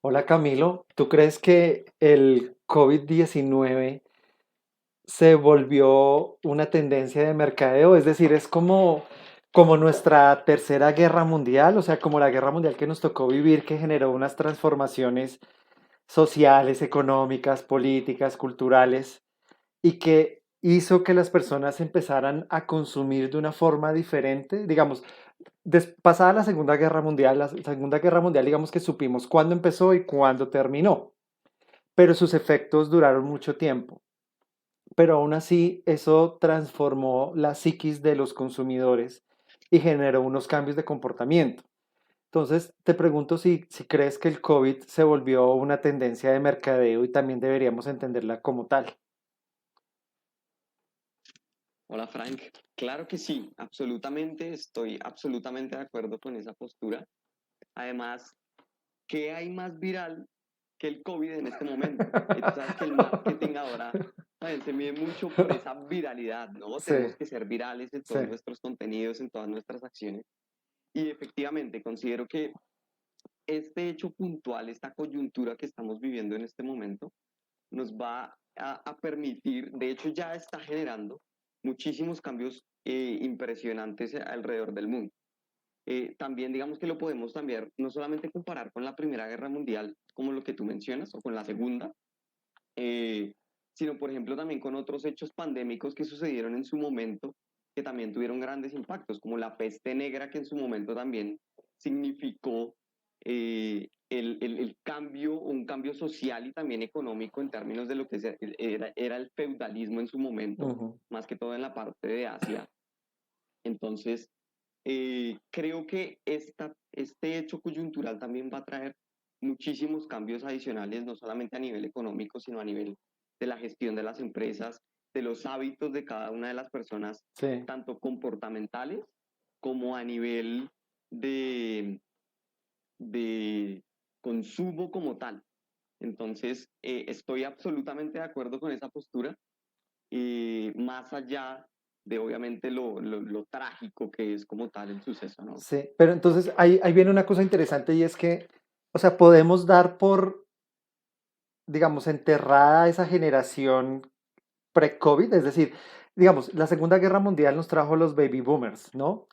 Hola Camilo, ¿tú crees que el COVID-19 se volvió una tendencia de mercadeo? Es decir, es como nuestra tercera guerra mundial, o sea, como la guerra mundial que nos tocó vivir, que generó unas transformaciones sociales, económicas, políticas, culturales, y que hizo que las personas empezaran a consumir de una forma diferente. Digamos, pasada la Segunda Guerra Mundial, digamos que supimos cuándo empezó y cuándo terminó, pero sus efectos duraron mucho tiempo. Pero aún así, eso transformó la psiquis de los consumidores y generó unos cambios de comportamiento. Entonces, te pregunto si crees que el COVID se volvió una tendencia de mercadeo y también deberíamos entenderla como tal. Hola Frank, claro que sí, absolutamente, estoy absolutamente de acuerdo con esa postura. Además, ¿qué hay más viral que el COVID en este momento? Y tú sabes que el marketing ahora también se mide mucho por esa viralidad, ¿no? Sí, Tenemos que ser virales en sí. todos nuestros contenidos, en todas nuestras acciones. Y efectivamente, considero que este hecho puntual, esta coyuntura que estamos viviendo en este momento, nos va a permitir, de hecho ya está generando muchísimos cambios impresionantes alrededor del mundo. También digamos que lo podemos también no solamente comparar con la Primera Guerra Mundial, como lo que tú mencionas, o con la Segunda, eh, sino por ejemplo también con otros hechos pandémicos que sucedieron en su momento, que también tuvieron grandes impactos, como la peste negra, que en su momento también significó el cambio, un cambio social y también económico en términos de lo que era el feudalismo en su momento, Ujú. más que todo en la parte de Asia. Entonces, creo que este hecho coyuntural también va a traer muchísimos cambios adicionales, no solamente a nivel económico, sino a nivel de la gestión de las empresas, de los hábitos de cada una de las personas, Sí. tanto comportamentales como a nivel de, de consumo como tal. Entonces, estoy absolutamente de acuerdo con esa postura, más allá de obviamente lo trágico que es como tal el suceso, ¿no? Sí, pero entonces ahí viene una cosa interesante y es que, o sea, podemos dar por, digamos, enterrada esa generación pre-COVID, es decir, digamos, la Segunda Guerra Mundial nos trajo los baby boomers, ¿no?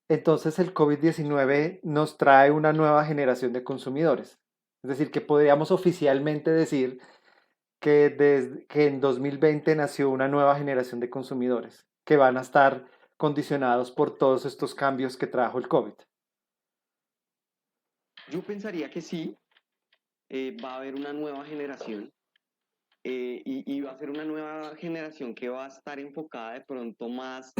Entonces el COVID-19 nos trae una nueva generación de consumidores. Es decir, que podríamos oficialmente decir que en 2020 nació una nueva generación de consumidores que van a estar condicionados por todos estos cambios que trajo el COVID. Yo pensaría que sí, va a haber una nueva generación y va a ser una nueva generación que va a estar enfocada de pronto más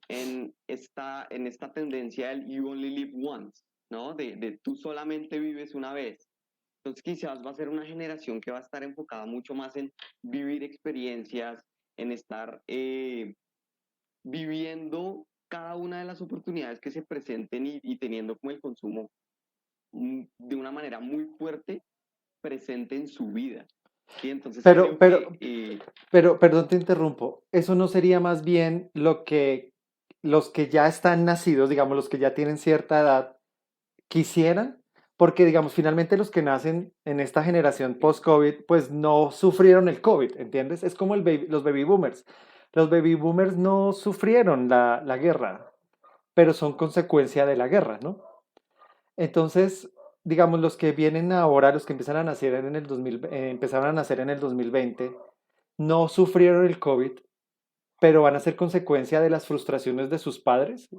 en esta tendencia del you only live once, ¿no? De tú solamente vives una vez. Entonces quizás va a ser una generación que va a estar enfocada mucho más en vivir experiencias, en estar viviendo cada una de las oportunidades que se presenten y teniendo como el consumo de una manera muy fuerte presente en su vida. ¿Sí? Entonces Pero, creo que pero, perdón, te interrumpo. ¿Eso no sería más bien lo que los que ya están nacidos, digamos, los que ya tienen cierta edad, quisieran? Porque, digamos, finalmente los que nacen en esta generación post-COVID, pues no sufrieron el COVID, ¿entiendes? Es como los baby boomers. Los baby boomers no sufrieron la guerra, pero son consecuencia de la guerra, ¿no? Entonces, digamos, los que vienen ahora, los que empiezan a nacer en el 2000, empezaron a nacer en el 2020, no sufrieron el COVID, pero van a ser consecuencia de las frustraciones de sus padres.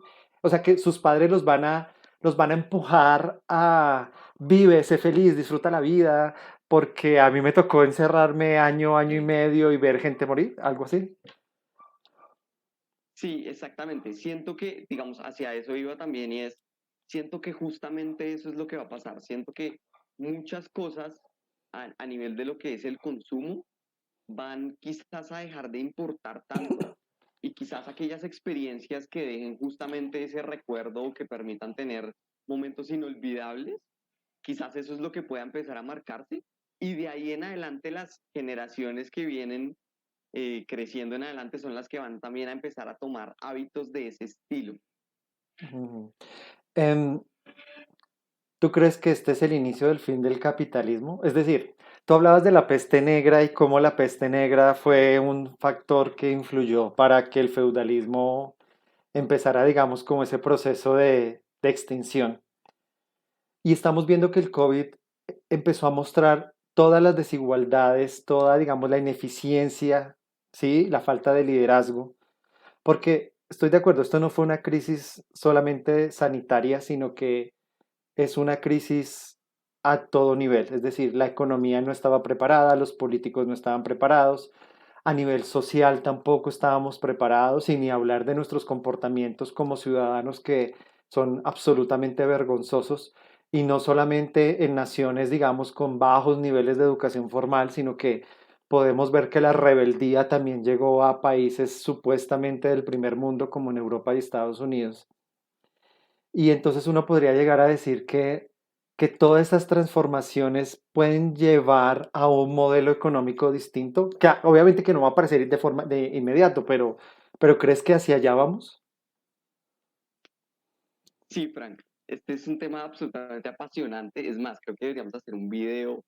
O sea que sus padres los van a empujar a vive, sé feliz, disfruta la vida, porque a mí me tocó encerrarme año, año y medio y ver gente morir, algo así. sí, exactamente. Siento que, digamos, hacia eso iba también y es, siento que justamente eso es lo que va a pasar. Siento que muchas cosas a nivel de lo que es el consumo van quizás a dejar de importar tanto y quizás aquellas experiencias que dejen justamente ese recuerdo o que permitan tener momentos inolvidables, quizás eso es lo que pueda empezar a marcarse y de ahí en adelante las generaciones que vienen creciendo en adelante son las que van también a empezar a tomar hábitos de ese estilo. Ujú. Em, ¿Tú crees que este es el inicio del fin del capitalismo? Es decir, tú hablabas de la peste negra y cómo la peste negra fue un factor que influyó para que el feudalismo empezara, digamos, como ese proceso de extinción. Y estamos viendo que el COVID empezó a mostrar todas las desigualdades, toda, digamos, la ineficiencia, ¿sí? La falta de liderazgo. Porque estoy de acuerdo, esto no fue una crisis solamente sanitaria, sino que es una crisis a todo nivel. Es decir, la economía no estaba preparada, los políticos no estaban preparados, a nivel social tampoco estábamos preparados, y ni hablar de nuestros comportamientos como ciudadanos que son absolutamente vergonzosos, y no solamente en naciones, digamos, con bajos niveles de educación formal, sino que podemos ver que la rebeldía también llegó a países supuestamente del primer mundo como en Europa y Estados Unidos. Y entonces uno podría llegar a decir que todas estas transformaciones pueden llevar a un modelo económico distinto, que obviamente que no va a aparecer de forma de inmediato, pero ¿crees que hacia allá vamos? Sí, Frank, este es un tema absolutamente apasionante. Es más, creo que deberíamos hacer un video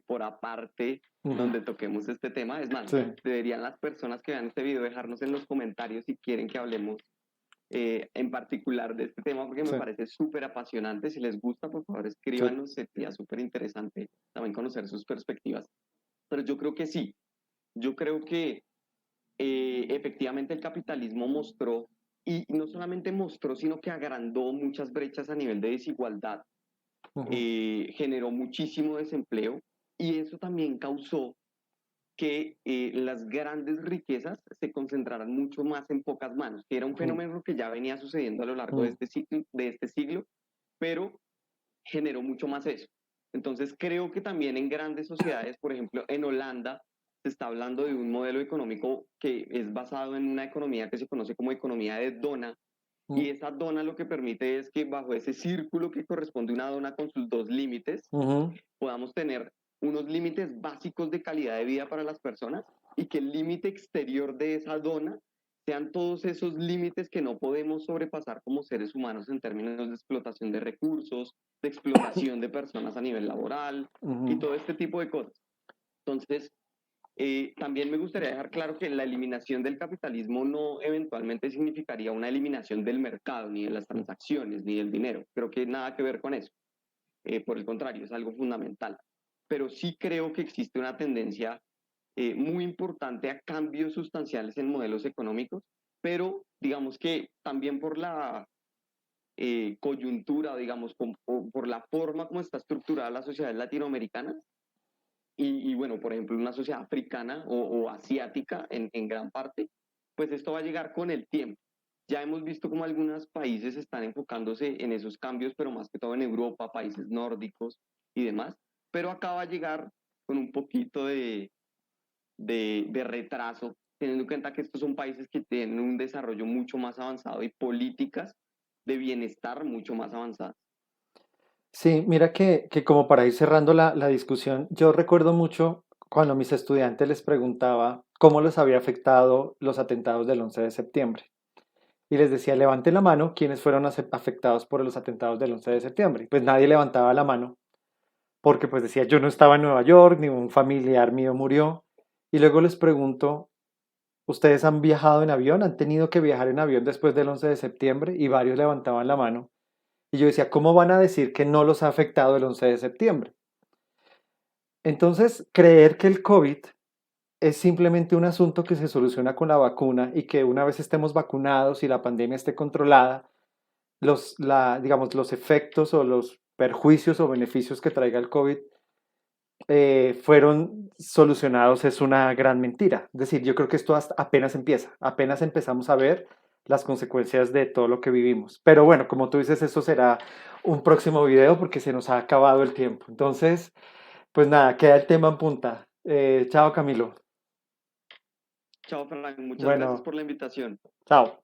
por aparte Ujú. donde toquemos este tema. Es más, Sí, deberían las personas que vean este video dejarnos en los comentarios si quieren que hablemos en particular de este tema porque me sí, parece súper apasionante. Si les gusta, por favor, sí. escríbanos. Sería súper interesante también conocer sus perspectivas. Pero yo creo que sí. Yo creo que efectivamente el capitalismo mostró, y no solamente mostró, sino que agrandó muchas brechas a nivel de desigualdad, Ujú, generó muchísimo desempleo y eso también causó que las grandes riquezas se concentraran mucho más en pocas manos, que era un ujú, fenómeno que ya venía sucediendo a lo largo ujú, de este siglo, pero generó mucho más eso. Entonces creo que también en grandes sociedades, por ejemplo en Holanda, se está hablando de un modelo económico que es basado en una economía que se conoce como economía de dona, y esa dona lo que permite es que bajo ese círculo que corresponde a una dona con sus dos límites, ujú, podamos tener unos límites básicos de calidad de vida para las personas y que el límite exterior de esa dona sean todos esos límites que no podemos sobrepasar como seres humanos en términos de explotación de recursos, de explotación de personas a nivel laboral y ujú. todo este tipo de cosas. Entonces, también me gustaría dejar claro que la eliminación del capitalismo no eventualmente significaría una eliminación del mercado, ni de las transacciones, ni del dinero. Creo que nada que ver con eso. Por el contrario, es algo fundamental. Pero sí creo que existe una tendencia muy importante a cambios sustanciales en modelos económicos, pero digamos que también por la coyuntura, digamos, por la forma como está estructurada la sociedad latinoamericana y bueno, por ejemplo, una sociedad africana o asiática en gran parte, pues esto va a llegar con el tiempo. Ya hemos visto como algunos países están enfocándose en esos cambios, pero más que todo en Europa, países nórdicos y demás, pero acá va a llegar con un poquito de retraso, teniendo en cuenta que estos son países que tienen un desarrollo mucho más avanzado y políticas de bienestar mucho más avanzadas. Sí, mira que como para ir cerrando la discusión, yo recuerdo mucho cuando a mis estudiantes les preguntaba cómo les había afectado los atentados del 11 de septiembre. Y les decía, levanten la mano quienes fueron afectados por los atentados del 11 de septiembre. Pues nadie levantaba la mano porque pues decía, yo no estaba en Nueva York, ni un familiar mío murió. Y luego les pregunto, ¿ustedes han viajado en avión? ¿Han tenido que viajar en avión después del 11 de septiembre? Y varios levantaban la mano. Y yo decía, ¿cómo van a decir que no los ha afectado el 11 de septiembre? Entonces, creer que el COVID es simplemente un asunto que se soluciona con la vacuna y que una vez estemos vacunados y la pandemia esté controlada, digamos, los efectos o los perjuicios o beneficios que traiga el COVID fueron solucionados es una gran mentira. Es decir, yo creo que esto apenas empieza, apenas empezamos a ver las consecuencias de todo lo que vivimos. Pero bueno, como tú dices, eso será un próximo video porque se nos ha acabado el tiempo. Entonces, pues nada, queda el tema en punta. Chao, Camilo. Chao, Fernando. Muchas gracias Bueno, por la invitación. chao.